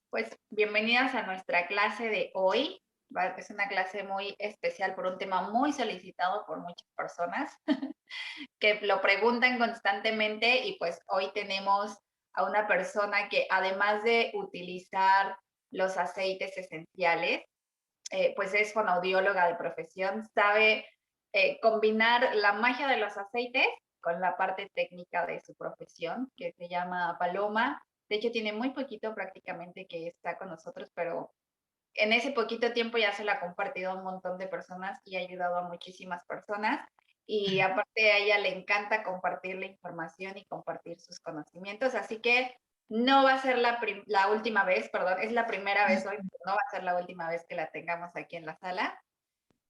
Pues bienvenidas a nuestra clase de hoy. Es una clase muy especial por un tema muy solicitado por muchas personas que lo preguntan constantemente y pues hoy tenemos a una persona que además de utilizar los aceites esenciales, pues es fonoaudióloga de profesión, sabe combinar la magia de los aceites con la parte técnica de su profesión, que se llama Paloma. De hecho, tiene muy poquito prácticamente que está con nosotros, pero en ese poquito tiempo ya se lo ha compartido a un montón de personas y ha ayudado a muchísimas personas. Y aparte a ella le encanta compartir la información y compartir sus conocimientos. Así que no va a ser la última vez, perdón, es la primera vez hoy, pero no va a ser la última vez que la tengamos aquí en la sala.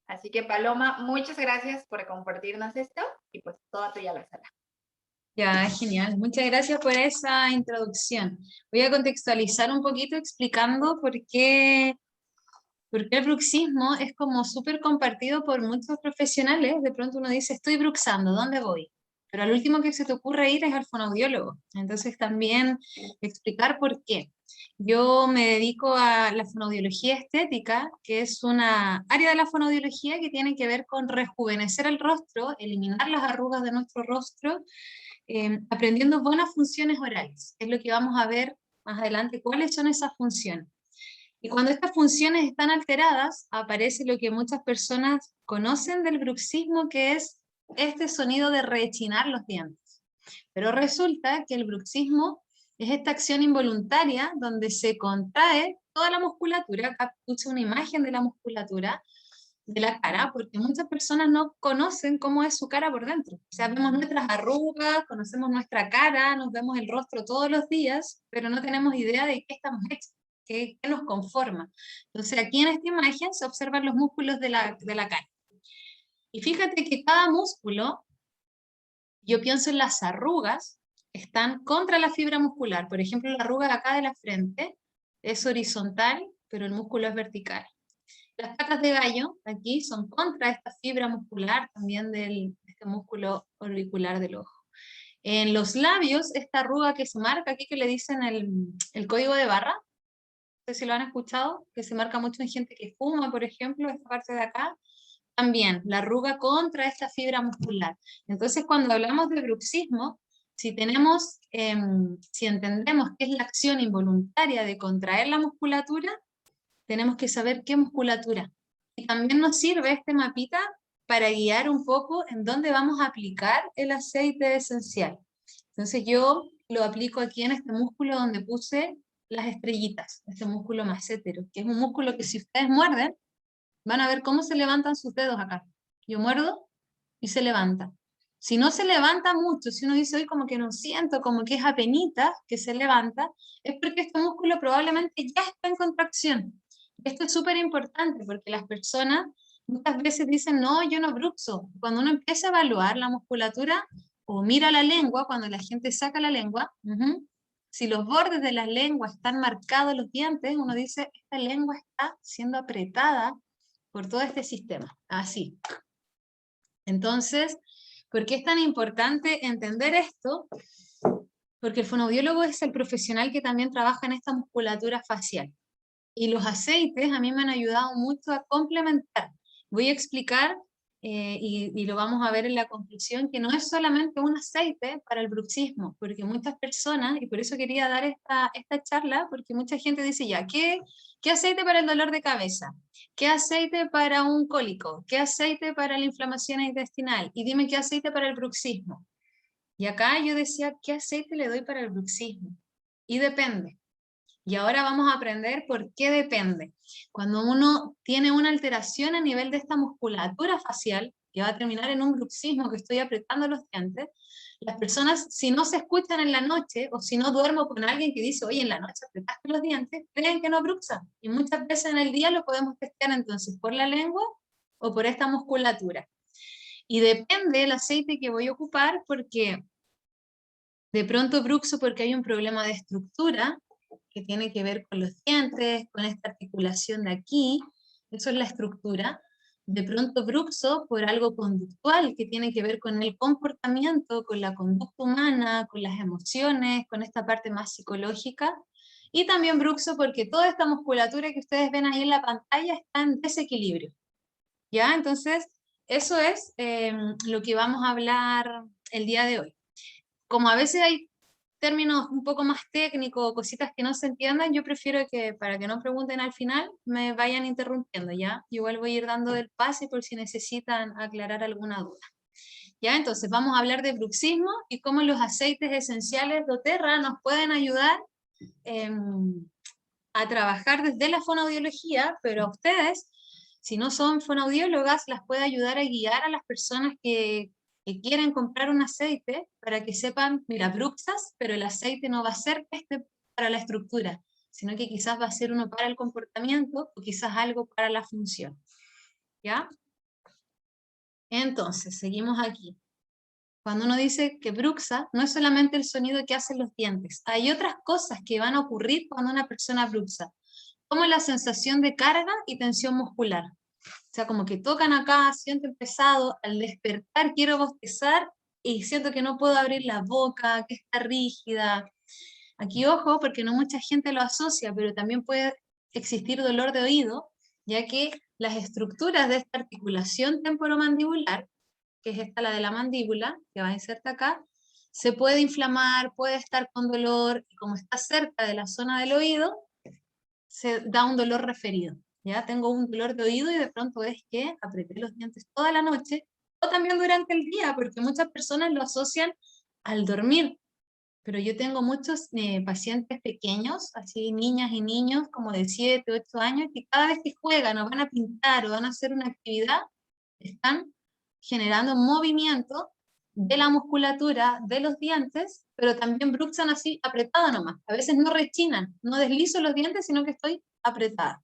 Así que Paloma, muchas gracias por compartirnos esto y pues toda tuya la sala. Ya, genial. Muchas gracias por esa introducción. Voy a contextualizar un poquito explicando por qué el bruxismo es como súper compartido por muchos profesionales. De pronto uno dice, estoy bruxando, ¿dónde voy? Pero al último que se te ocurre ir es al fonoaudiólogo. Entonces también explicar por qué. Yo me dedico a la fonoaudiología estética, que es una área de la fonoaudiología que tiene que ver con rejuvenecer el rostro, eliminar las arrugas de nuestro rostro, aprendiendo buenas funciones orales. Es lo que vamos a ver más adelante, cuáles son esas funciones. Y cuando estas funciones están alteradas, aparece lo que muchas personas conocen del bruxismo, que es este sonido de rechinar los dientes. Pero resulta que el bruxismo es esta acción involuntaria donde se contrae toda la musculatura. Acá puse una imagen de la musculatura de la cara, porque muchas personas no conocen cómo es su cara por dentro. O sea, vemos nuestras arrugas, conocemos nuestra cara, nos vemos el rostro todos los días, pero no tenemos idea de qué estamos hechos, qué nos conforma. Entonces, aquí en esta imagen se observan los músculos de la cara. Y fíjate que cada músculo, yo pienso en las arrugas, están contra la fibra muscular. Por ejemplo, la arruga de acá de la frente es horizontal, pero el músculo es vertical. Las patas de gallo aquí son contra esta fibra muscular también de este músculo auricular del ojo. En los labios, esta arruga que se marca aquí, que le dicen el código de barra, no sé si lo han escuchado, que se marca mucho en gente que fuma, por ejemplo, esta parte de acá, también la arruga contra esta fibra muscular. Entonces, cuando hablamos de bruxismo, si entendemos que es la acción involuntaria de contraer la musculatura, tenemos que saber qué musculatura. Y también nos sirve este mapita para guiar un poco en dónde vamos a aplicar el aceite esencial. Entonces yo lo aplico aquí en este músculo donde puse las estrellitas, este músculo macétero, que es un músculo que si ustedes muerden, van a ver cómo se levantan sus dedos acá. Yo muerdo y se levanta. Si no se levanta mucho, si uno dice hoy como que no siento, como que es apenita que se levanta, es porque este músculo probablemente ya está en contracción. Esto es súper importante porque las personas muchas veces dicen, no, yo no bruxo. Cuando uno empieza a evaluar la musculatura o mira la lengua, cuando la gente saca la lengua, si los bordes de la lengua están marcados los dientes, uno dice, esta lengua está siendo apretada por todo este sistema. Así. Entonces, ¿por qué es tan importante entender esto? Porque el fonoaudiólogo es el profesional que también trabaja en esta musculatura facial. Y los aceites a mí me han ayudado mucho a complementar. Voy a explicar, y lo vamos a ver en la conclusión, que no es solamente un aceite para el bruxismo, porque muchas personas, y por eso quería dar esta charla, porque mucha gente dice ya, ¿qué aceite para el dolor de cabeza? ¿Qué aceite para un cólico? ¿Qué aceite para la inflamación intestinal? Y dime qué aceite para el bruxismo. Y acá yo decía, ¿qué aceite le doy para el bruxismo? Y depende. Y ahora vamos a aprender por qué depende. Cuando uno tiene una alteración a nivel de esta musculatura facial, que va a terminar en un bruxismo que estoy apretando los dientes, las personas, si no se escuchan en la noche, o si no duermo con alguien que dice, oye, en la noche apretaste los dientes, creen que no bruxa. Y muchas veces en el día lo podemos testear entonces por la lengua o por esta musculatura. Y depende del aceite que voy a ocupar, porque de pronto bruxo porque hay un problema de estructura, que tiene que ver con los dientes, con esta articulación de aquí, eso es la estructura. De pronto bruxo por algo conductual, que tiene que ver con el comportamiento, con la conducta humana, con las emociones, con esta parte más psicológica. Y también bruxo porque toda esta musculatura que ustedes ven ahí en la pantalla está en desequilibrio. ¿Ya? Entonces, eso es lo que vamos a hablar el día de hoy. Como a veces hay términos un poco más técnicos, cositas que no se entiendan, yo prefiero que, para que no pregunten al final, me vayan interrumpiendo, ¿ya? Igual voy a ir dando el pase por si necesitan aclarar alguna duda. ¿Ya? Entonces vamos a hablar de bruxismo y cómo los aceites esenciales doTERRA nos pueden ayudar a trabajar desde la fonoaudiología, pero a ustedes, si no son fonoaudiólogas, las puede ayudar a guiar a las personas que quieren comprar un aceite para que sepan, mira, bruxas, pero el aceite no va a ser este para la estructura, sino que quizás va a ser uno para el comportamiento o quizás algo para la función. ¿Ya? Entonces, seguimos aquí. Cuando uno dice que bruxa, no es solamente el sonido que hacen los dientes. Hay otras cosas que van a ocurrir cuando una persona bruxa, como la sensación de carga y tensión muscular. O sea, como que tocan acá, sienten pesado, al despertar quiero bostezar y siento que no puedo abrir la boca, que está rígida. Aquí ojo, porque no mucha gente lo asocia, pero también puede existir dolor de oído, ya que las estructuras de esta articulación temporomandibular, que es esta la de la mandíbula, que va a insertar acá, se puede inflamar, puede estar con dolor, y como está cerca de la zona del oído, se da un dolor referido. Ya tengo un dolor de oído y de pronto es que apreté los dientes toda la noche, o también durante el día, porque muchas personas lo asocian al dormir, pero yo tengo muchos pacientes pequeños, así niñas y niños como de 7, 8 años, que cada vez que juegan o van a pintar o van a hacer una actividad, están generando movimiento de la musculatura de los dientes, pero también bruxan así apretada nomás. A veces no rechinan, no deslizo los dientes, sino que estoy apretada.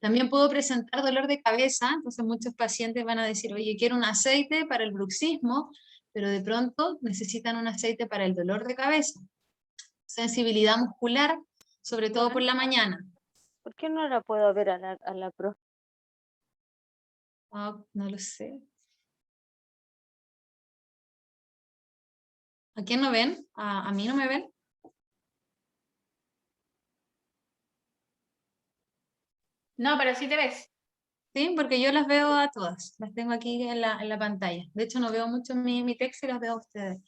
También puedo presentar dolor de cabeza, entonces muchos pacientes van a decir, oye, quiero un aceite para el bruxismo, pero de pronto necesitan un aceite para el dolor de cabeza. Sensibilidad muscular, sobre todo por la mañana. ¿Por qué no la puedo ver a la profe? No lo sé. ¿A quién no ven? ¿A mí no me ven? No, pero sí te ves. Sí, porque yo las veo a todas, las tengo aquí en la pantalla. De hecho, no veo mucho mi texto y las veo a ustedes.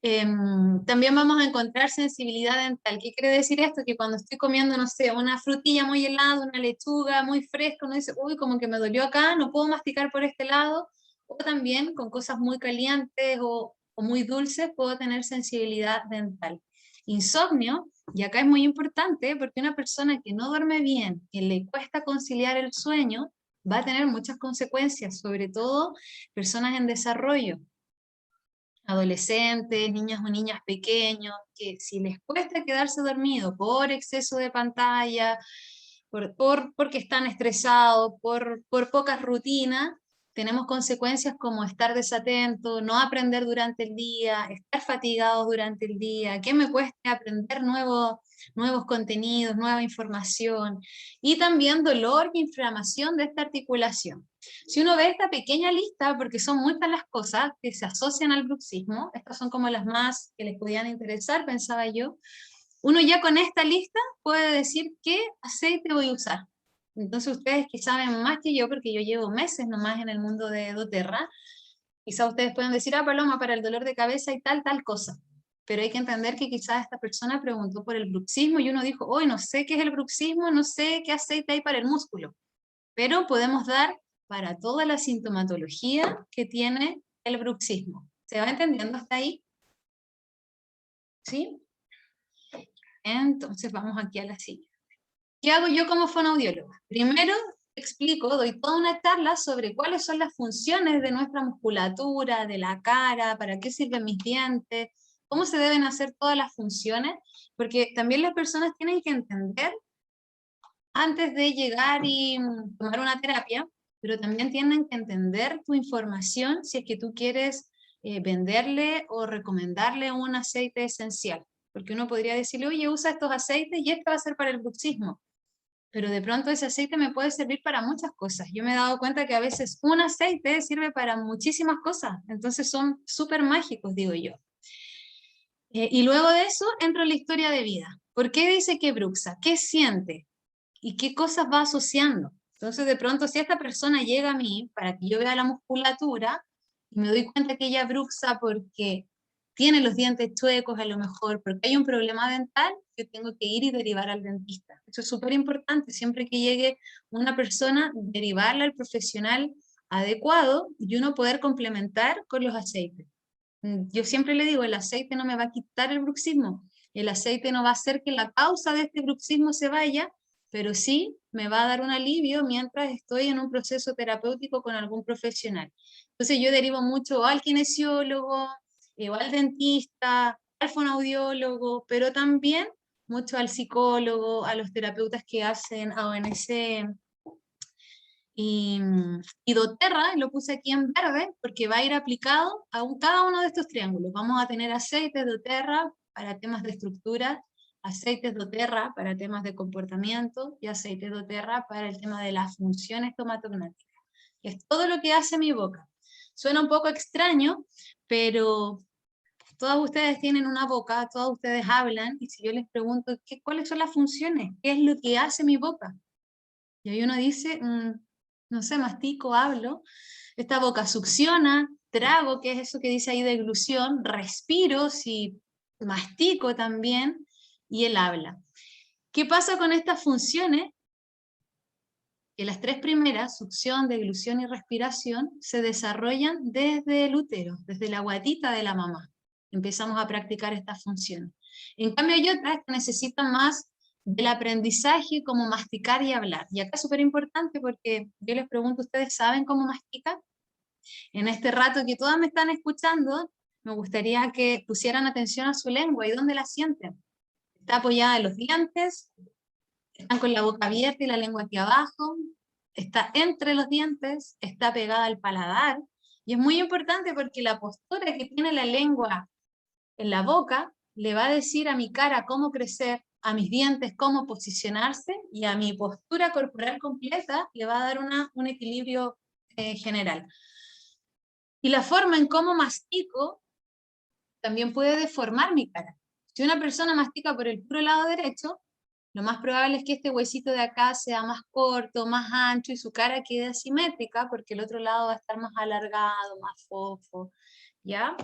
También vamos a encontrar sensibilidad dental. ¿Qué quiere decir esto? Que cuando estoy comiendo, no sé, una frutilla muy helada, una lechuga muy fresca, uno dice, uy, como que me dolió acá, no puedo masticar por este lado. O también con cosas muy calientes o muy dulces puedo tener sensibilidad dental. Insomnio, y acá es muy importante porque una persona que no duerme bien, que le cuesta conciliar el sueño, va a tener muchas consecuencias, sobre todo personas en desarrollo, adolescentes, niñas o niñas pequeños, que si les cuesta quedarse dormido por exceso de pantalla, porque están estresados, por pocas rutinas, tenemos consecuencias como estar desatento, no aprender durante el día, estar fatigados durante el día, que me cueste aprender nuevos contenidos, nueva información, y también dolor y inflamación de esta articulación. Si uno ve esta pequeña lista, porque son muchas las cosas que se asocian al bruxismo, estas son como las más que les podían interesar, pensaba yo, uno ya con esta lista puede decir qué aceite voy a usar. Entonces ustedes que saben más que yo, porque yo llevo meses nomás en el mundo de doTERRA, quizás ustedes pueden decir, Paloma, para el dolor de cabeza y tal cosa. Pero hay que entender que quizás esta persona preguntó por el bruxismo y uno dijo, hoy no sé qué es el bruxismo, no sé qué aceite hay para el músculo. Pero podemos dar para toda la sintomatología que tiene el bruxismo. ¿Se va entendiendo hasta ahí? ¿Sí? Entonces vamos aquí a la siguiente. ¿Qué hago yo como fonoaudióloga? Primero explico, doy toda una charla sobre cuáles son las funciones de nuestra musculatura, de la cara, para qué sirven mis dientes, cómo se deben hacer todas las funciones, porque también las personas tienen que entender antes de llegar y tomar una terapia, pero también tienen que entender tu información si es que tú quieres venderle o recomendarle un aceite esencial. Porque uno podría decirle, oye, usa estos aceites y este va a ser para el bruxismo. Pero de pronto ese aceite me puede servir para muchas cosas. Yo me he dado cuenta que a veces un aceite sirve para muchísimas cosas. Entonces son súper mágicos, digo yo. Y luego de eso entro en la historia de vida. ¿Por qué dice que bruxa? ¿Qué siente? ¿Y qué cosas va asociando? Entonces, de pronto, si esta persona llega a mí para que yo vea la musculatura y me doy cuenta que ella bruxa porque tiene los dientes chuecos a lo mejor, porque hay un problema dental, yo tengo que ir y derivar al dentista. Eso es súper importante, siempre que llegue una persona, derivarla al profesional adecuado y uno poder complementar con los aceites. Yo siempre le digo, el aceite no me va a quitar el bruxismo, el aceite no va a hacer que la causa de este bruxismo se vaya, pero sí me va a dar un alivio mientras estoy en un proceso terapéutico con algún profesional. Entonces yo derivo mucho al kinesiólogo, o al dentista, al fonoaudiólogo, pero también mucho al psicólogo, a los terapeutas que hacen AONC, y doTERRA lo puse aquí en verde porque va a ir aplicado a cada uno de estos triángulos. Vamos a tener aceites doTERRA para temas de estructura, aceites doTERRA para temas de comportamiento y aceites doTERRA para el tema de la función estomatognática. Es todo lo que hace mi boca. Suena un poco extraño, pero todas ustedes tienen una boca, todos ustedes hablan, y si yo les pregunto cuáles son las funciones, qué es lo que hace mi boca, y ahí uno dice, no sé, mastico, hablo, esta boca succiona, trago, que es eso que dice ahí de eglusión, respiro, si mastico también, y él habla. ¿Qué pasa con estas funciones? Que las tres primeras, succión, deglución y respiración, se desarrollan desde el útero, desde la guatita de la mamá. Empezamos a practicar estas funciones. En cambio hay otras que necesitan más del aprendizaje, como masticar y hablar. Y acá es súper importante porque yo les pregunto, ¿ustedes saben cómo masticar? En este rato que todas me están escuchando, me gustaría que pusieran atención a su lengua y dónde la sienten. Está apoyada en los dientes, están con la boca abierta y la lengua aquí abajo, está entre los dientes, está pegada al paladar, y es muy importante porque la postura que tiene la lengua en la boca le va a decir a mi cara cómo crecer, a mis dientes cómo posicionarse, y a mi postura corporal completa le va a dar un equilibrio general. Y la forma en cómo mastico también puede deformar mi cara. Si una persona mastica por el puro lado derecho, lo más probable es que este huesito de acá sea más corto, más ancho, y su cara quede asimétrica, porque el otro lado va a estar más alargado, más fofo, ¿ya?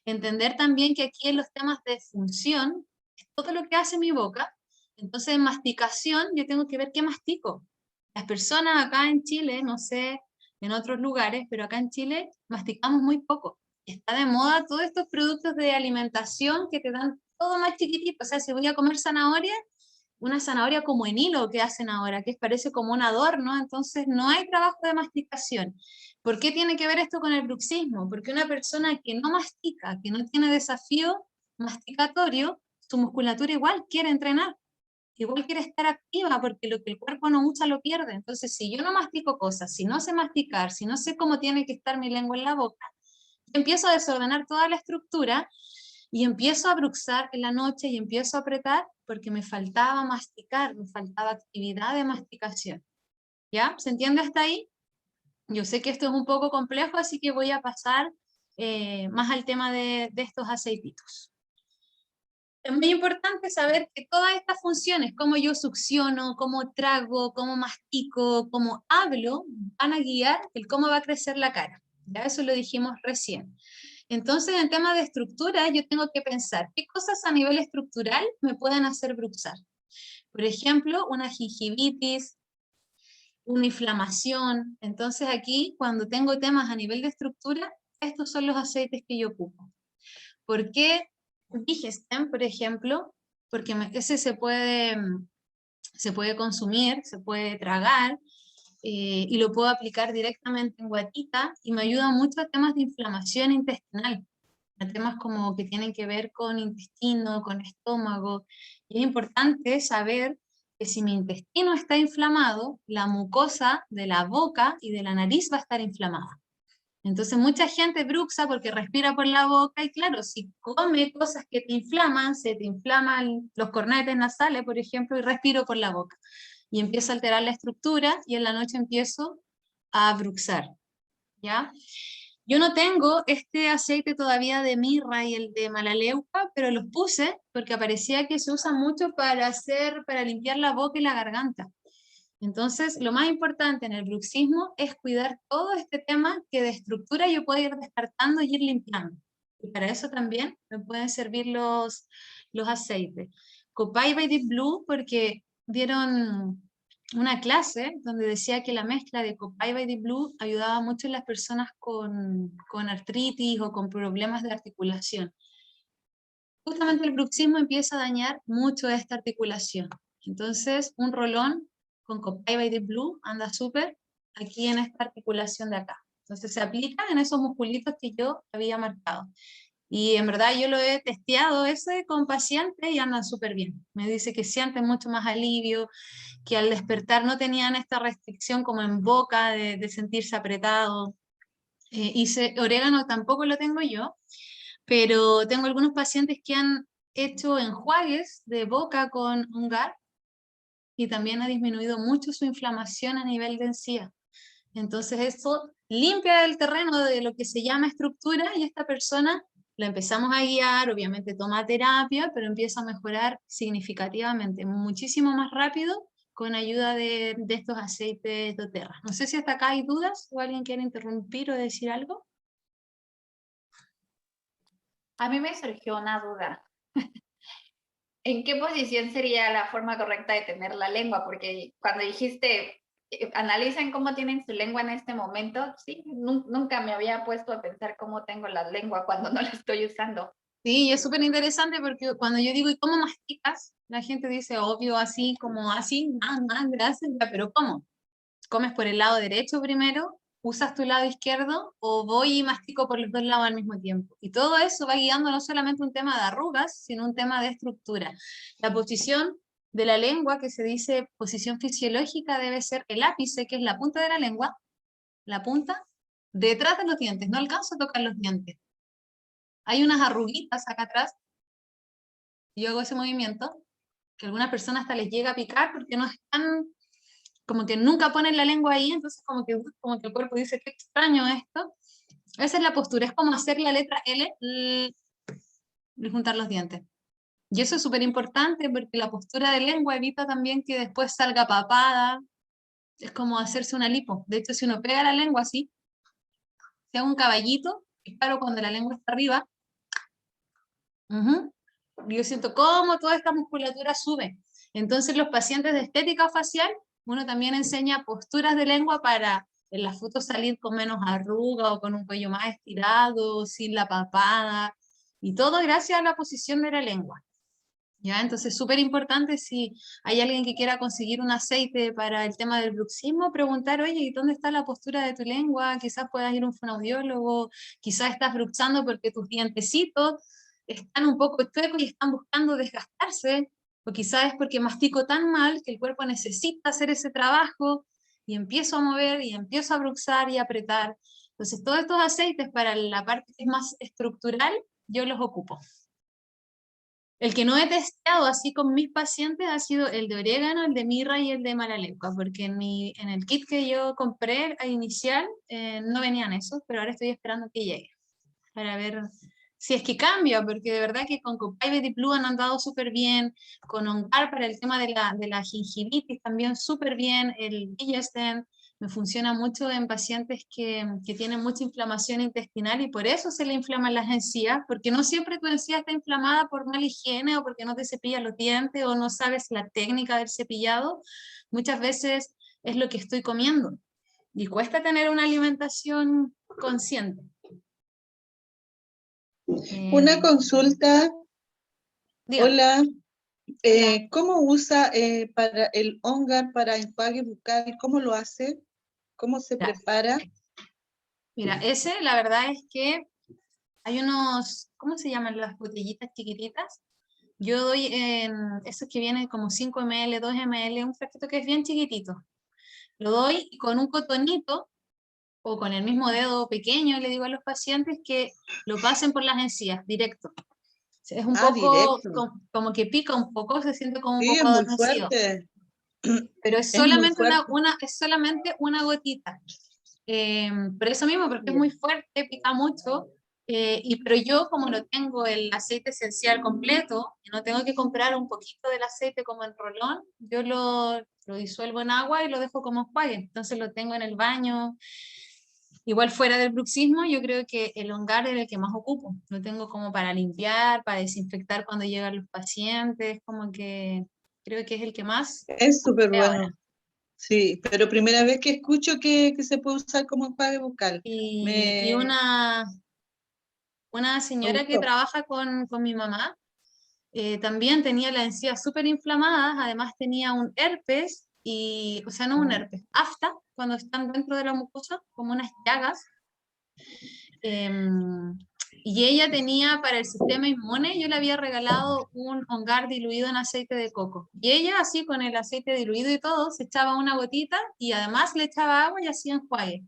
Entender también que aquí en los temas de función, es todo lo que hace mi boca. Entonces en masticación yo tengo que ver qué mastico. Las personas acá en Chile, no sé en otros lugares, pero acá en Chile masticamos muy poco. Está de moda todos estos productos de alimentación que te dan todo más chiquitito. O sea, si voy a comer zanahoria, una zanahoria como en hilo que hacen ahora, que parece como un adorno, entonces no hay trabajo de masticación. ¿Por qué tiene que ver esto con el bruxismo? Porque una persona que no mastica, que no tiene desafío masticatorio, su musculatura igual quiere entrenar, igual quiere estar activa, porque lo que el cuerpo no usa lo pierde. Entonces, si yo no mastico cosas, si no sé masticar, si no sé cómo tiene que estar mi lengua en la boca, empiezo a desordenar toda la estructura y empiezo a bruxar en la noche y empiezo a apretar porque me faltaba masticar, me faltaba actividad de masticación. ¿Ya? ¿Se entiende hasta ahí? Yo sé que esto es un poco complejo, así que voy a pasar más al tema de estos aceititos. Es muy importante saber que todas estas funciones, como yo succiono, cómo trago, cómo mastico, cómo hablo, van a guiar el cómo va a crecer la cara. Ya eso lo dijimos recién. Entonces, en tema de estructura, yo tengo que pensar qué cosas a nivel estructural me pueden hacer bruxar. Por ejemplo, una gingivitis, una inflamación. Entonces aquí, cuando tengo temas a nivel de estructura, estos son los aceites que yo ocupo. ¿Por qué Digestem, por ejemplo? Porque ese se puede consumir, se puede tragar, y lo puedo aplicar directamente en guatita, y me ayuda mucho a temas de inflamación intestinal, a temas como que tienen que ver con intestino, con estómago. Y es importante saber que si mi intestino está inflamado, la mucosa de la boca y de la nariz va a estar inflamada. Entonces mucha gente bruxa porque respira por la boca, y claro, si come cosas que te inflaman, se te inflaman los cornetes nasales, por ejemplo, y respiro por la boca. Y empiezo a alterar la estructura y en la noche empiezo a bruxar, ¿ya? Yo no tengo este aceite todavía de mirra y el de malaleuca, pero los puse porque parecía que se usa mucho para limpiar la boca y la garganta. Entonces, lo más importante en el bruxismo es cuidar todo este tema que de estructura yo puedo ir descartando y ir limpiando. Y para eso también me pueden servir los aceites. Copaiba by Deep Blue, porque dieron una clase donde decía que la mezcla de Copaiba by Deep Blue ayudaba mucho en las personas con artritis o con problemas de articulación. Justamente el bruxismo empieza a dañar mucho esta articulación. Entonces, un rolón con Copaiba by Deep Blue anda súper aquí en esta articulación de acá. Entonces se aplica en esos musculitos que yo había marcado. Y en verdad yo lo he testeado ese con pacientes y andan súper bien. Me dice que sienten mucho más alivio, que al despertar no tenían esta restricción como en boca de sentirse apretado. Orégano tampoco lo tengo yo, pero tengo algunos pacientes que han hecho enjuagues de boca con Ungar y también ha disminuido mucho su inflamación a nivel de encía. Entonces eso limpia el terreno de lo que se llama estructura y esta persona la empezamos a guiar, obviamente toma terapia, pero empieza a mejorar significativamente, muchísimo más rápido con ayuda de estos aceites doTERRA. No sé si hasta acá hay dudas o alguien quiere interrumpir o decir algo. A mí me surgió una duda. ¿En qué posición sería la forma correcta de tener la lengua? Porque cuando dijiste, analicen cómo tienen su lengua en este momento, sí, nunca me había puesto a pensar cómo tengo la lengua cuando no la estoy usando. Sí, es súper interesante porque cuando yo digo, ¿y cómo masticas? La gente dice, obvio, así, como así, gracias, ya, pero ¿cómo? ¿Comes por el lado derecho primero? ¿Usas tu lado izquierdo? ¿O voy y mastico por los dos lados al mismo tiempo? Y todo eso va guiando no solamente un tema de arrugas, sino un tema de estructura. La posición de la lengua, que se dice posición fisiológica, debe ser el ápice, que es la punta de la lengua, la punta, detrás de los dientes. No alcanzo a tocar los dientes. Hay unas arruguitas acá atrás. Yo hago ese movimiento, que a algunas personas hasta les llega a picar porque no están, como que nunca ponen la lengua ahí, entonces como que el cuerpo dice, qué extraño esto. Esa es la postura, es como hacer la letra L y juntar los dientes. Y eso es súper importante porque la postura de lengua evita también que después salga papada, es como hacerse una lipo. De hecho, si uno pega la lengua así, se hace un caballito, y claro, cuando la lengua está arriba, yo siento cómo toda esta musculatura sube. Entonces los pacientes de estética facial, uno también enseña posturas de lengua para en las fotos salir con menos arruga o con un cuello más estirado, sin la papada, y todo gracias a la posición de la lengua. ¿Ya? Entonces, súper importante si hay alguien que quiera conseguir un aceite para el tema del bruxismo, preguntar, oye, ¿y dónde está la postura de tu lengua? Quizás puedas ir a un fonoaudiólogo, quizás estás bruxando porque tus dientecitos están un poco chuecos y están buscando desgastarse, o quizás es porque mastico tan mal que el cuerpo necesita hacer ese trabajo y empiezo a mover y empiezo a bruxar y apretar. Entonces, todos estos aceites para la parte que es más estructural, yo los ocupo. El que no he testeado así con mis pacientes ha sido el de orégano, el de mirra y el de malaleuca, porque en el kit que yo compré al inicial no venían esos, pero ahora estoy esperando que llegue para ver si es que cambia, porque de verdad que con Copaiba Deep Blue han andado súper bien, con Ongar para el tema de la gingivitis también súper bien, el Digesten me funciona mucho en pacientes que tienen mucha inflamación intestinal y por eso se le inflaman las encías, porque no siempre tu encía está inflamada por mala higiene o porque no te cepillas los dientes o no sabes la técnica del cepillado, muchas veces es lo que estoy comiendo y cuesta tener una alimentación consciente. Una consulta. Dígame. Hola. ¿Cómo usa para el Ongar para enjuague bucal? ¿Cómo lo hace? ¿Cómo se prepara? Mira, ese la verdad es que hay unos, ¿cómo se llaman las botellitas chiquititas? Yo doy en esos que vienen como 5 ml, 2 ml, un frasquito que es bien chiquitito. Lo doy con un cotonito o con el mismo dedo pequeño, le digo a los pacientes que lo pasen por las encías, directo. Es un poco, directo. como que pica un poco, se siente como un Sí, es poco muy adormecido. fuerte. Pero es Es muy solamente fuerte. es solamente una gotita. Por eso mismo, porque es muy fuerte, pica mucho, pero yo como lo tengo el aceite esencial completo, y no tengo que comprar un poquito del aceite como en rolón, yo lo disuelvo en agua y lo dejo como enjuague, entonces lo tengo en el baño. Igual fuera del bruxismo, yo creo que el Ongar es el que más ocupo. Lo tengo como para limpiar, para desinfectar cuando llegan los pacientes, como que creo que es el que más Es súper de ahora. bueno. Sí, pero primera vez que escucho que se puede usar como enjuague bucal. Y Me una señora que gustó. trabaja con mi mamá también tenía la encía súper inflamada, además tenía un herpes, y, o sea, no un herpes, afta, cuando están dentro de la mucosa, como unas llagas. em, y ella tenía para el sistema inmune, yo le había regalado un Ongar diluido en aceite de coco. Y ella, así con el aceite diluido y todo, se echaba una gotita y además le echaba agua y hacía enjuague.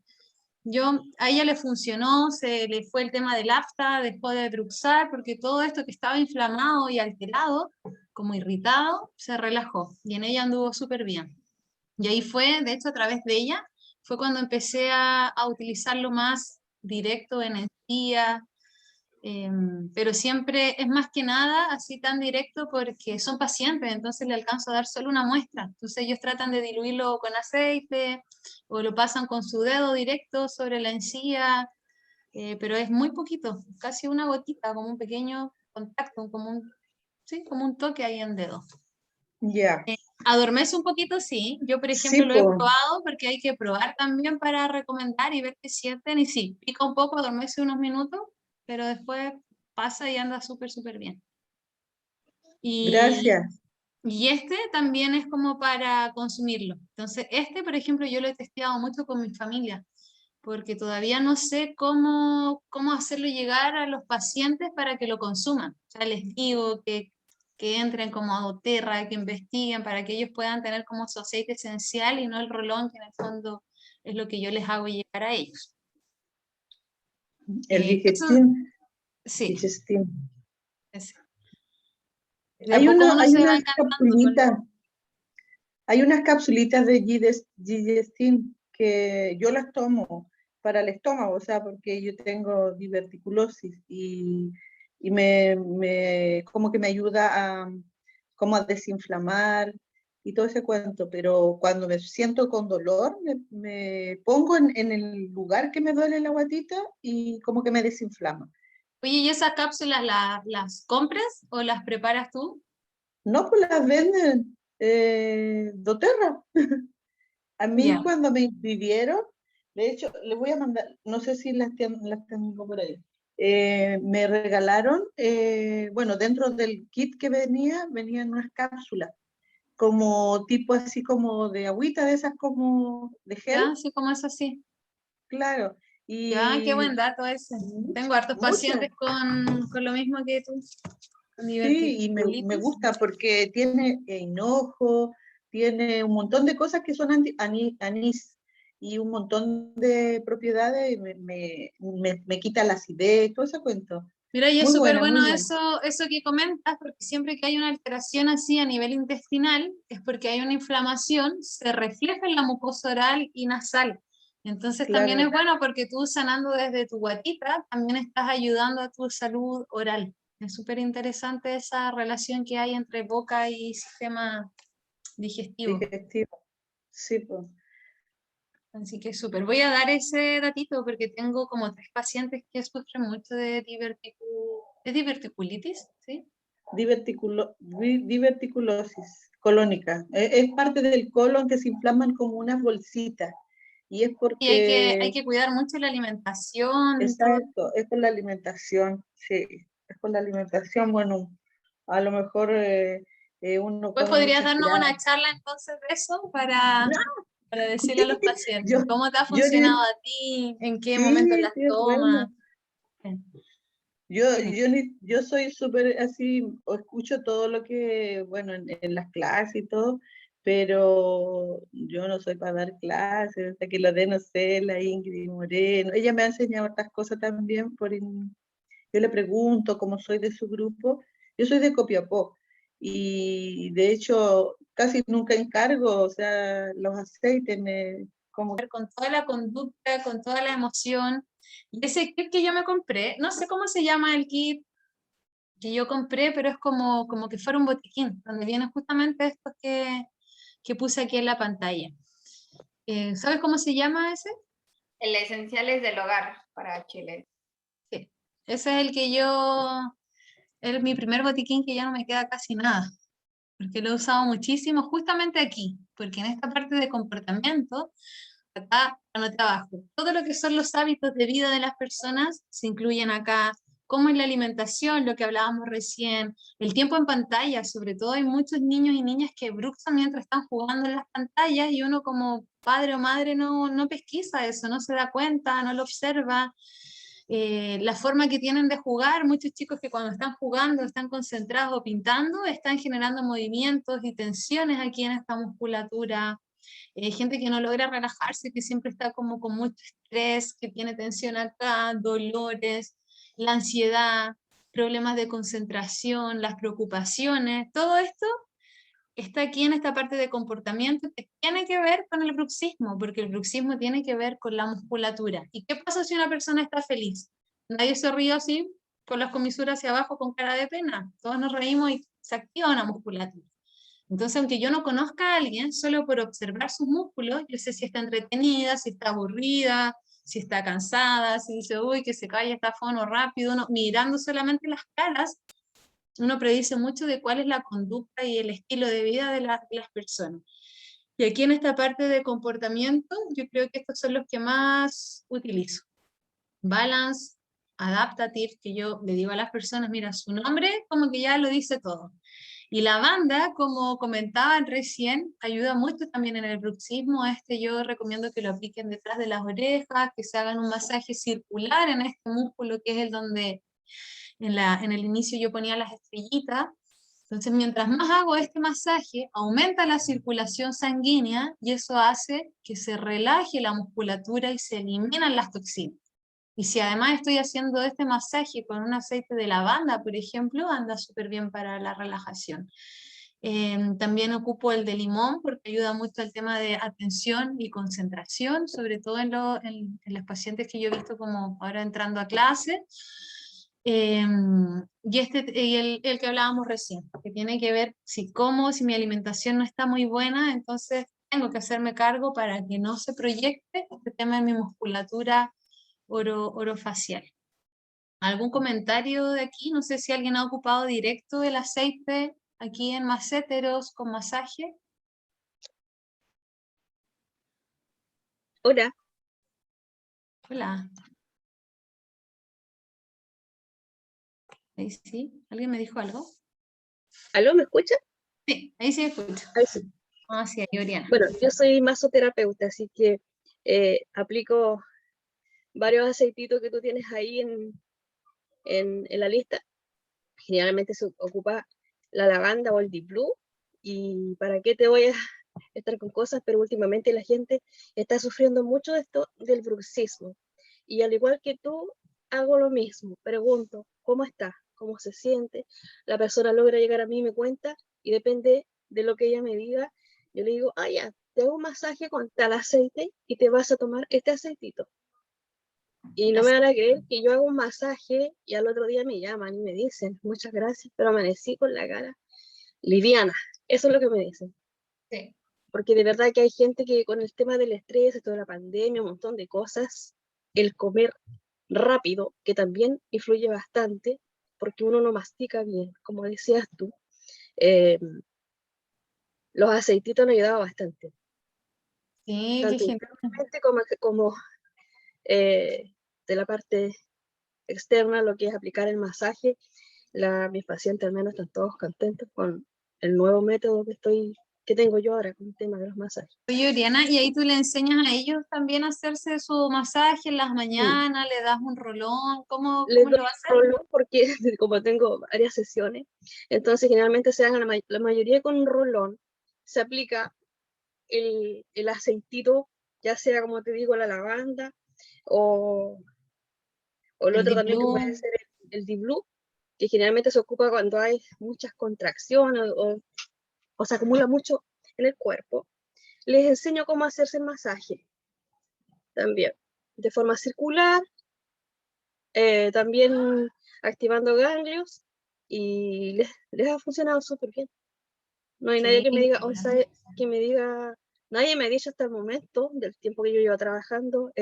A ella le funcionó, se le fue el tema del afta, dejó de bruxar, porque todo esto que estaba inflamado y alterado, como irritado, se relajó. Y en ella anduvo súper bien. Y ahí fue, de hecho, a través de ella, fue cuando empecé a utilizarlo más directo en encía, pero siempre es más que nada así tan directo porque son pacientes, entonces le alcanzo a dar solo una muestra. Entonces ellos tratan de diluirlo con aceite o lo pasan con su dedo directo sobre la encía, pero es muy poquito, casi una gotita, como un pequeño contacto, sí, como un toque ahí en dedo. Ya. Adormece un poquito, sí. Yo, por ejemplo, Sí, lo he pues. probado porque hay que probar también para recomendar y ver qué sienten. Y sí, pica un poco, adormece unos minutos, pero después pasa y anda súper, súper bien. Y, Gracias. y este también es como para consumirlo. Entonces, este, por ejemplo, yo lo he testeado mucho con mi familia, porque todavía no sé cómo hacerlo llegar a los pacientes para que lo consuman. O sea, les digo que entren como a doTERRA, que investiguen para que ellos puedan tener como su aceite esencial y no el rolón, que en el fondo es lo que yo les hago llegar a ellos. El Eso, digestín. sí, Digestín. ese. De a poco uno Hay se va unas encantando con capsulitas, hay unas capsulitas de digestín que yo las tomo para el estómago, o sea, porque yo tengo diverticulosis y como que me ayuda como a desinflamar y todo ese cuento, pero cuando me siento con dolor, me pongo en el lugar que me duele la guatita y como que me desinflama. Oye, ¿y esas cápsulas las compras o las preparas tú? No, pues las venden doTERRA. A mí Ya. cuando me inscribieron, de hecho, les voy a mandar, no sé si las tengo por ahí, me regalaron, bueno, dentro del kit que venían unas cápsulas, como tipo así como de agüita, de esas como de gel, Ya, sí, como es así. claro, Ya, qué y buen dato ese. Tengo hartos muchas. pacientes con lo mismo que tú, con Sí, y me diverticulitis. gusta porque tiene hinojo, tiene un montón de cosas que son anís y un montón de propiedades, me quita la acidez, todo ese cuento. Mira, y es Muy súper buena, muy bueno buena. eso que comentas, porque siempre que hay una alteración así a nivel intestinal, es porque hay una inflamación, se refleja en la mucosa oral y nasal. Entonces también Claro, es bueno porque tú sanando desde tu guatita, también estás ayudando a tu salud oral. Es súper interesante esa relación que hay entre boca y sistema digestivo. digestivo. Sí, pues. Así que súper. Voy a dar ese datito porque tengo como 3 pacientes que sufren mucho de diverticulitis, ¿sí? Diverticulosis colónica. Es parte del colon que se inflaman como unas bolsitas. Y es Y hay porque, que cuidar mucho la alimentación, todo. exacto, es por la alimentación, sí, es por la alimentación. Bueno, a lo mejor uno Pues come podrías muchas darnos una grasas. charla entonces de eso para decirle a los Yo, pacientes cómo te ha yo, funcionado a ti, en qué momento sí, las sí, es tomas. bueno. Sí. Yo soy súper así, o escucho todo lo que, bueno, en las clases y todo, pero yo no soy para dar clases, hasta que lo dé, no sé, la Ingrid Moreno. Ella me ha enseñado otras cosas también, yo le pregunto cómo soy de su grupo. Yo soy de Copiapó y de hecho casi nunca encargo, o sea, los aceites como con toda la conducta, con toda la emoción. Y ese kit que yo me compré, no sé cómo se llama el kit que yo compré, pero es como que fuera un botiquín, donde vienen justamente estos que puse aquí en la pantalla. ¿Sabes cómo se llama ese? El Esenciales del Hogar para Chile. Sí. Ese es el que es mi primer botiquín que ya no me queda casi nada, porque lo he usado muchísimo justamente aquí, porque en esta parte de comportamiento, acá anoté abajo, todo lo que son los hábitos de vida de las personas se incluyen acá, como es la alimentación, lo que hablábamos recién, el tiempo en pantalla, sobre todo hay muchos niños y niñas que bruxan mientras están jugando en las pantallas y uno como padre o madre no pesquisa eso, no se da cuenta, no lo observa. La forma que tienen de jugar, muchos chicos que cuando están jugando, están concentrados o pintando, están generando movimientos y tensiones aquí en esta musculatura. Gente que no logra relajarse, que siempre está como con mucho estrés, que tiene tensión acá, dolores, la ansiedad, problemas de concentración, las preocupaciones, todo esto está aquí en esta parte de comportamiento que tiene que ver con el bruxismo, porque el bruxismo tiene que ver con la musculatura. ¿Y qué pasa si una persona está feliz? Nadie se ríe así, con las comisuras hacia abajo, con cara de pena. Todos nos reímos y se activa una musculatura. Entonces, aunque yo no conozca a alguien, solo por observar sus músculos, yo sé si está entretenida, si está aburrida, si está cansada, si dice, uy, que se cae está fono rápido, mirando solamente las caras, uno predice mucho de cuál es la conducta y el estilo de vida de las personas. Y aquí en esta parte de comportamiento, yo creo que estos son los que más utilizo. Balance, Adaptative, que yo le digo a las personas, mira, su nombre como que ya lo dice todo. Y la banda, como comentaban recién, ayuda mucho también en el bruxismo. Yo recomiendo que lo apliquen detrás de las orejas, que se hagan un masaje circular en este músculo que es el donde en el inicio yo ponía las estrellitas. Entonces, mientras más hago este masaje, aumenta la circulación sanguínea y eso hace que se relaje la musculatura y se eliminan las toxinas. Y si además estoy haciendo este masaje con un aceite de lavanda, por ejemplo, anda súper bien para la relajación. También ocupo el de limón porque ayuda mucho al tema de atención y concentración, sobre todo en los pacientes que yo he visto como ahora entrando a clase. Y el que hablábamos recién, que tiene que ver si como, si mi alimentación no está muy buena, entonces tengo que hacerme cargo para que no se proyecte este tema en mi musculatura orofacial. ¿Algún comentario de aquí? No sé si alguien ha ocupado directo el aceite aquí en Maceteros con masaje. Hola, Hola. Ahí sí. ¿Alguien me dijo algo? ¿aló? ¿Me escucha? Sí, ahí sí escucho. Ahí sí. Ah, sí, ahí Oriana. Bueno, yo soy masoterapeuta, así que aplico varios aceititos que tú tienes ahí en la lista. Generalmente se ocupa la lavanda o el deep blue. ¿Y para qué te voy a estar con cosas? Pero últimamente la gente está sufriendo mucho de esto del bruxismo. Y al igual que tú, hago lo mismo. Pregunto, ¿cómo está? ¿Cómo se siente? La persona logra llegar a mí y me cuenta, y depende de lo que ella me diga, yo le digo, ya, te hago un masaje con tal aceite y te vas a tomar este aceitito. Y no me van a creer que yo hago un masaje y al otro día me llaman y me dicen, muchas gracias, pero amanecí con la cara liviana. Eso es lo que me dicen. Sí. Porque de verdad que hay gente que con el tema del estrés, toda la pandemia, un montón de cosas, el comer rápido, que también influye bastante, porque uno no mastica bien, como decías tú, los aceititos han ayudado bastante, Sí, qué tanto genial. internamente como de la parte externa, lo que es aplicar el masaje. Mis pacientes al menos están todos contentos con el nuevo método que tengo yo ahora con el tema de los masajes. Oye, Oriana, y ahí tú le enseñas a ellos también a hacerse su masaje en las Sí. mañanas, le das un rolón, ¿cómo Les doy lo haces? un rolón porque como tengo varias sesiones, entonces generalmente se hagan la mayoría con un rolón, se aplica el aceitito, ya sea como te digo, la lavanda o el El otro Deep también que Blue. puede ser el Deep Blue, que generalmente se ocupa cuando hay muchas contracciones o se acumula mucho en el cuerpo. Les enseño cómo hacerse el masaje. también, de forma circular, también activando ganglios, y les ha funcionado súper bien. No hay nadie que me diga, Sí, que me diga, nadie me ha dicho hasta el momento, del tiempo que yo llevo trabajando,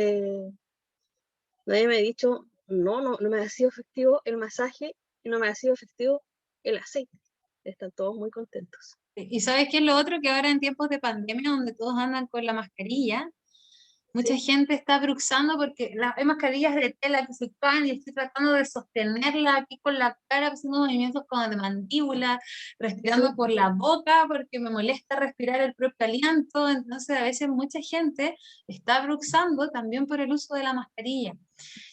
nadie me ha dicho, no me ha sido efectivo el masaje y no me ha sido efectivo el aceite. Están todos muy contentos. y ¿sabes qué es lo otro? Que ahora en tiempos de pandemia, donde todos andan con la mascarilla, mucha ¿Sí? gente está bruxando porque hay mascarillas de tela que se caen y estoy tratando de sostenerla aquí con la cara, haciendo movimientos como de mandíbula, respirando Sí. por la boca porque me molesta respirar el propio aliento. Entonces, a veces mucha gente está bruxando también por el uso de la mascarilla.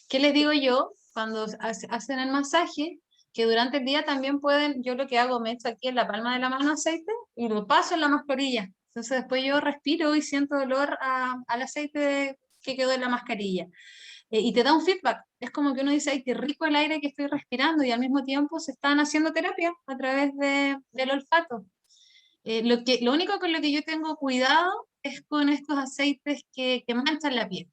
¿Qué les digo yo cuando hacen el masaje? Que durante el día también pueden, yo lo que hago, me echo aquí en la palma de la mano aceite y lo paso en la mascarilla. Entonces después yo respiro y siento olor al aceite que quedó en la mascarilla. Y te da un feedback. Es como que uno dice, ay, qué rico el aire que estoy respirando y al mismo tiempo se están haciendo terapia a través del olfato. Lo único con lo que yo tengo cuidado es con estos aceites que manchan la piel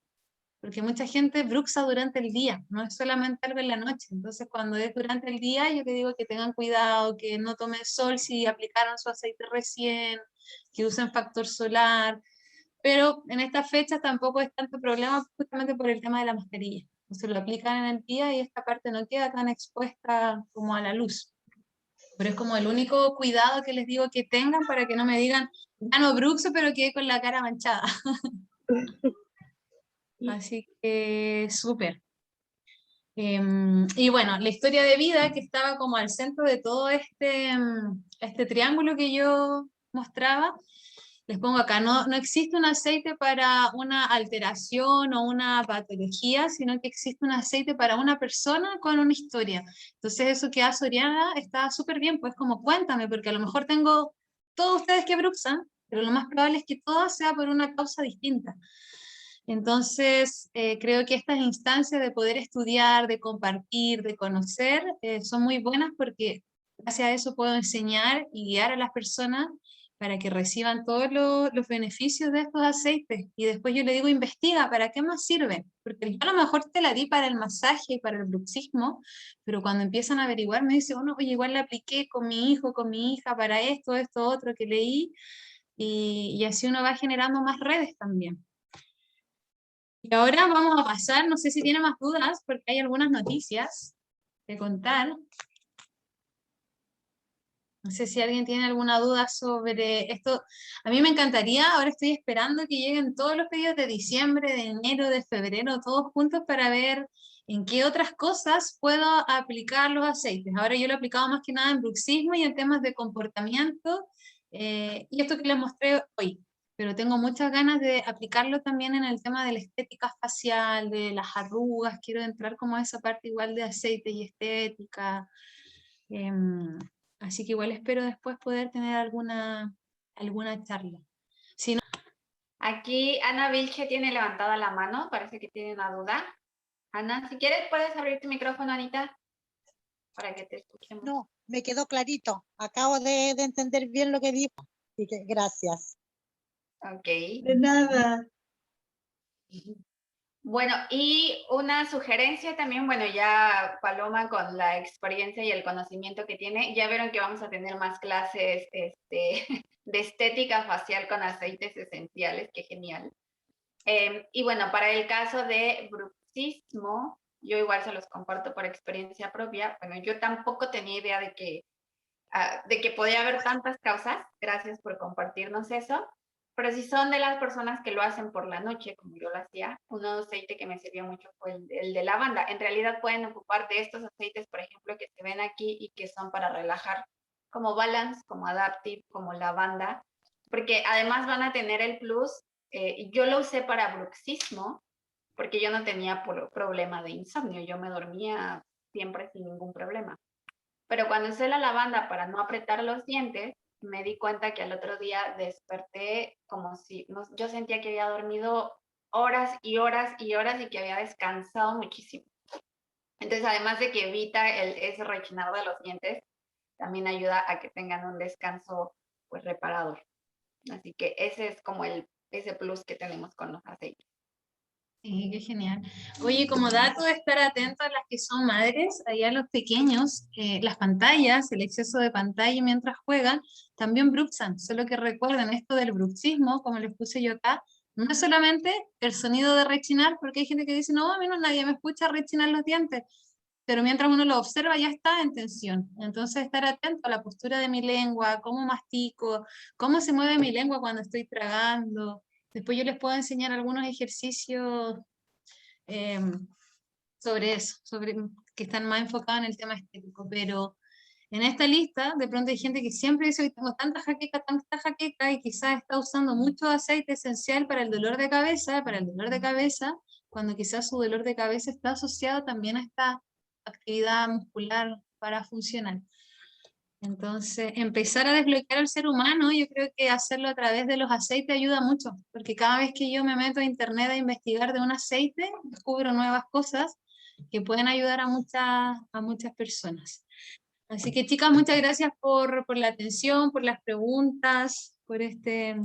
porque mucha gente bruxa durante el día, no es solamente algo en la noche. Entonces, cuando es durante el día, yo te digo que tengan cuidado, que no tomen sol si aplicaron su aceite recién, que usen factor solar, pero en estas fechas tampoco es tanto problema justamente por el tema de la mascarilla. Entonces lo aplican en el día y esta parte no queda tan expuesta como a la luz. Pero es como el único cuidado que les digo que tengan para que no me digan, ya no bruxo, pero quedé con la cara manchada. Así que súper. Y bueno, la historia de vida que estaba como al centro de todo este triángulo que yo mostraba, les pongo acá, no existe un aceite para una alteración o una patología, sino que existe un aceite para una persona con una historia. Entonces eso que hace Oriana está súper bien, pues como cuéntame, porque a lo mejor tengo todos ustedes que bruxan, pero lo más probable es que todo sea por una causa distinta. Entonces, creo que estas instancias de poder estudiar, de compartir, de conocer, son muy buenas porque gracias a eso puedo enseñar y guiar a las personas para que reciban todos los beneficios de estos aceites. Y después yo le digo, investiga, ¿para qué más sirve? Porque yo a lo mejor te la di para el masaje y para el bruxismo, pero cuando empiezan a averiguar me dicen, bueno, oye, igual la apliqué con mi hijo, con mi hija, para esto, otro que leí, y así uno va generando más redes también. Y ahora vamos a pasar, no sé si tiene más dudas, porque hay algunas noticias que contar. No sé si alguien tiene alguna duda sobre esto. A mí me encantaría, ahora estoy esperando que lleguen todos los pedidos de diciembre, de enero, de febrero, todos juntos para ver en qué otras cosas puedo aplicar los aceites. Ahora yo lo he aplicado más que nada en bruxismo y en temas de comportamiento, y esto que les mostré hoy. Pero tengo muchas ganas de aplicarlo también en el tema de la estética facial, de las arrugas. Quiero entrar como a esa parte igual de aceite y estética. Em, Así que igual espero después poder tener alguna charla. Si no, Aquí Ana Vilche tiene levantada la mano, parece que tiene una duda. Ana, si quieres puedes abrir tu micrófono, Anita, para que te escuchemos. No, me quedó clarito. Acabo de entender bien lo que dijo. Así que gracias. Ok. De nada. Bueno, y una sugerencia también, bueno, ya Paloma con la experiencia y el conocimiento que tiene, ya vieron que vamos a tener más clases de estética facial con aceites esenciales, qué genial. Y bueno, para el caso de bruxismo, yo igual se los comparto por experiencia propia. Bueno, yo tampoco tenía idea de que podía haber tantas causas. Gracias por compartirnos eso. Pero si son de las personas que lo hacen por la noche, como yo lo hacía, un aceite que me sirvió mucho fue el de lavanda. En realidad pueden ocupar de estos aceites, por ejemplo, que se ven aquí y que son para relajar, como Balance, como Adaptive, como lavanda, porque además van a tener el plus. Yo lo usé para bruxismo, porque yo no tenía problema de insomnio, yo me dormía siempre sin ningún problema. Pero cuando usé la lavanda para no apretar los dientes, me di cuenta que al otro día desperté como si yo sentía que había dormido horas y horas y horas y que había descansado muchísimo. Entonces, además de que evita ese rechinado de los dientes, también ayuda a que tengan un descanso pues reparador. Así que ese es como ese plus que tenemos con los aceites. Sí, qué genial. Oye, como dato de estar atentos a las que son madres, allá los pequeños, las pantallas, el exceso de pantalla mientras juegan, también bruxan. Solo que recuerden esto del bruxismo, como les puse yo acá, no es solamente el sonido de rechinar, porque hay gente que dice, no, a mí no nadie me escucha rechinar los dientes, pero mientras uno lo observa ya está en tensión. Entonces estar atento a la postura de mi lengua, cómo mastico, cómo se mueve mi lengua cuando estoy tragando. Después yo les puedo enseñar algunos ejercicios sobre eso, sobre que están más enfocados en el tema estético, pero en esta lista de pronto hay gente que siempre dice, hoy tengo tanta jaqueca, y quizás está usando mucho aceite esencial para el dolor de cabeza, cuando quizás su dolor de cabeza está asociado también a esta actividad muscular para funcionar. Entonces, empezar a desbloquear al ser humano, yo creo que hacerlo a través de los aceites ayuda mucho, porque cada vez que yo me meto a internet a investigar de un aceite, descubro nuevas cosas que pueden ayudar a muchas personas. Así que chicas, muchas gracias por la atención, por las preguntas, por este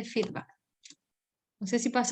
feedback. No sé si pasamos